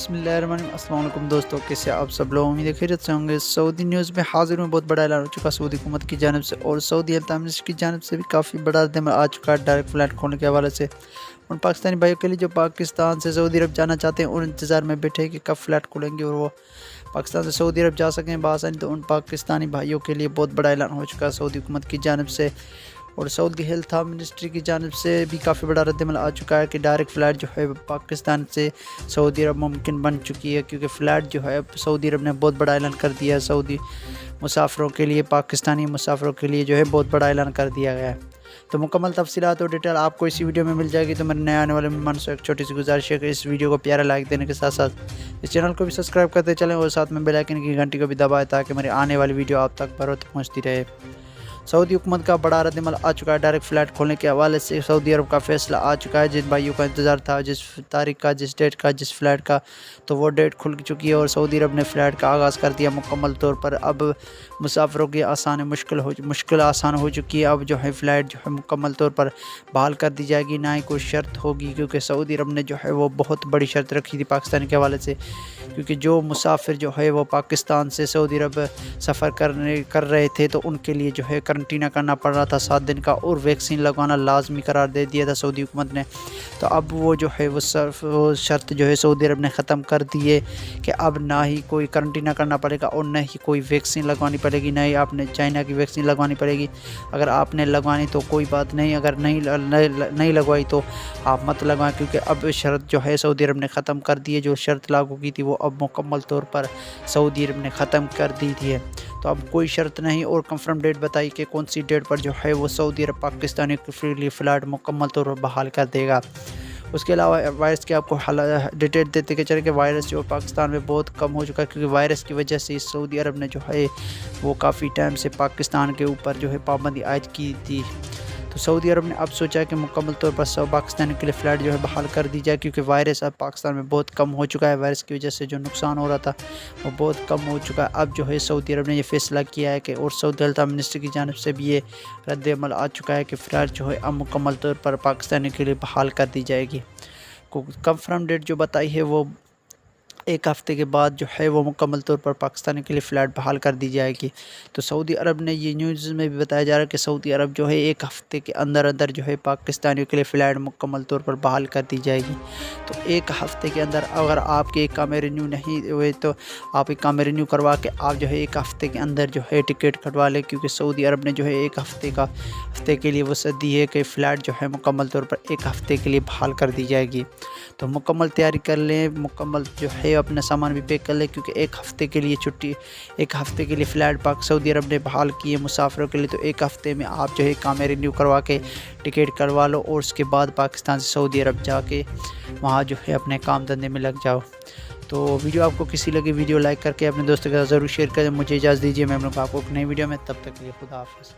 بسم اللہ الرحمن الرحیم۔ السلام علیکم دوستوں، کیسے آپ سب لوگ؟ امید ہے خیریت سے ہوں گے۔ سعودی نیوز میں حاضر میں بہت بڑا اعلان ہو چکا سعودی حکومت کی جانب سے، اور سعودی منسٹر کی جانب سے بھی کافی بڑا عمل آ چکا ہے ڈائریکٹ فلائٹ کھولنے کے حوالے سے۔ ان پاکستانی بھائیوں کے لیے جو پاکستان سے سعودی عرب جانا چاہتے ہیں، ان انتظار میں بیٹھے کہ کب فلائٹ کھولیں گے اور وہ پاکستان سے سعودی عرب جا سکیں بآسانی۔ تو ان پاکستانی بھائیوں کے لیے بہت بڑا اعلان ہو چکا ہے سعودی حکومت کی جانب سے، اور سعودی ہیلتھ منسٹری کی جانب سے بھی کافی بڑا رد عمل آ چکا ہے کہ ڈائریکٹ فلائٹ جو ہے پاکستان سے سعودی عرب ممکن بن چکی ہے، کیونکہ فلائٹ جو ہے سعودی عرب نے بہت بڑا اعلان کر دیا ہے سعودی مسافروں کے لیے، پاکستانی مسافروں کے لیے جو ہے بہت بڑا اعلان کر دیا گیا ہے۔ تو مکمل تفصیلات اور ڈیٹیل آپ کو اسی ویڈیو میں مل جائے گی۔ تو میرے نئے آنے والے مہمان سے ایک چھوٹی سی گزارش ہے کہ اس ویڈیو کو پیارا لائک دینے کے ساتھ ساتھ اس چینل کو بھی سبسکرائب کرتے چلیں، اور ساتھ میں بیل آئکن کی گھنٹی کو بھی دبائیں تاکہ میری آنے والی ویڈیو آپ تک بروقت پہنچتی رہے۔ سعودی حکومت کا بڑا رد عمل آ چکا ہے ڈائریکٹ فلائٹ کھولنے کے حوالے سے۔ سعودی عرب کا فیصلہ آ چکا ہے، جن بھائیوں کا انتظار تھا جس تاریخ کا، جس ڈیٹ کا، جس فلائٹ کا، تو وہ ڈیٹ کھل چکی ہے اور سعودی عرب نے فلائٹ کا آغاز کر دیا مکمل طور پر۔ اب مسافروں کی مشکل آسان ہو چکی ہے۔ اب جو ہے فلائٹ جو ہے مکمل طور پر بحال کر دی جائے گی، نہ ہی کوئی شرط ہوگی، کیونکہ سعودی عرب نے جو ہے وہ بہت بڑی شرط رکھی تھی پاکستان کے حوالے سے، کیونکہ جو مسافر جو ہے وہ پاکستان سے سعودی عرب سفر کر رہے تھے تو ان کے لیے جو ہے کرنٹینہ کرنا پڑ رہا تھا 7 دن کا، اور ویکسین لگوانا لازمی قرار دے دیا تھا سعودی حکومت نے۔ تو اب وہ جو ہے وہ شرط جو ہے سعودی عرب نے ختم کر دی ہے کہ اب نہ ہی کوئی کرنٹینہ کرنا پڑے گا اور نہ ہی کوئی ویکسین لگوانی پڑے گی، نہ ہی آپ نے چائنا کی ویکسین لگوانی پڑے گی۔ اگر آپ نے لگوانی تو کوئی بات نہیں، اگر نہیں لگوائی تو آپ مت لگوائیں، کیونکہ اب شرط جو ہے سعودی عرب نے ختم کر دی ہے۔ جو شرط لاگو کی تھی وہ اب مکمل طور پر سعودی عرب نے ختم کر دی تھی۔ تو اب کوئی شرط نہیں، اور کنفرم ڈیٹ بتائی کہ کون سی ڈیٹ پر جو ہے وہ سعودی عرب پاکستانی کے لیے فلائٹ مکمل طور پر بحال کر دے گا۔ اس کے علاوہ وائرس کے آپ کو ڈیٹیل دیتے کہ چلے کہ وائرس جو پاکستان میں بہت کم ہو چکا ہے، کیونکہ وائرس کی وجہ سے سعودی عرب نے جو ہے وہ کافی ٹائم سے پاکستان کے اوپر جو ہے پابندی عائد کی تھی۔ تو سعودی عرب نے اب سوچا کہ مکمل طور پر پاکستان کے لیے فلائٹ جو ہے بحال کر دی جائے، کیونکہ وائرس اب پاکستان میں بہت کم ہو چکا ہے۔ وائرس کی وجہ سے جو نقصان ہو رہا تھا وہ بہت کم ہو چکا ہے۔ اب جو ہے سعودی عرب نے یہ فیصلہ کیا ہے کہ، اور سعودی ہیلتھ منسٹر کی جانب سے بھی یہ رد عمل آ چکا ہے کہ فلائٹ جو ہے اب مکمل طور پر پاکستانی کے لیے بحال کر دی جائے گی۔ کنفرم ڈیٹ جو بتائی ہے وہ 1 ہفتے کے بعد جو ہے وہ مکمل طور پر پاکستان کے لیے فلائٹ بحال کر دی جائے گی۔ تو سعودی عرب نے یہ نیوز میں بھی بتایا جا رہا ہے کہ سعودی عرب جو ہے 1 ہفتے کے اندر جو ہے پاکستانیوں کے لیے فلائٹ مکمل طور پر بحال کر دی جائے گی۔ تو 1 ہفتے کے اندر اگر آپ کے اقامہ رینیو نہیں ہوئے تو آپ اقامہ رینیو کروا کے آپ جو ہے 1 ہفتے کے اندر جو ہے ٹکٹ کٹوا لیں، کیونکہ سعودی عرب نے جو ہے 1 ہفتے کے لیے وصیت دی ہے کہ فلائٹ جو ہے مکمل طور پر 1 ہفتے کے لیے بحال کر دی جائے گی۔ تو مکمل تیاری کر لیں، مکمل جو ہے اپنا سامان بھی پیک کر لیں، کیونکہ 1 ہفتے کے لیے چھٹی، 1 ہفتے کے لیے فلائٹ سعودی عرب نے بحال کی ہے مسافروں کے لیے۔ تو 1 ہفتے میں آپ جو ہے اقامہ رینیو کروا کے ٹکٹ کروا لو، اور اس کے بعد پاکستان سے سعودی عرب جا کے وہاں جو ہے اپنے کام دھندے میں لگ جاؤ۔ تو ویڈیو آپ کو کسی لگی، ویڈیو لائک کر کے اپنے دوستوں کے ساتھ ضرور شیئر کریں۔ مجھے اجازت دیجیے، میں آپ کو ایک نئی ویڈیو میں، تب تک کے لیے خدا حافظ۔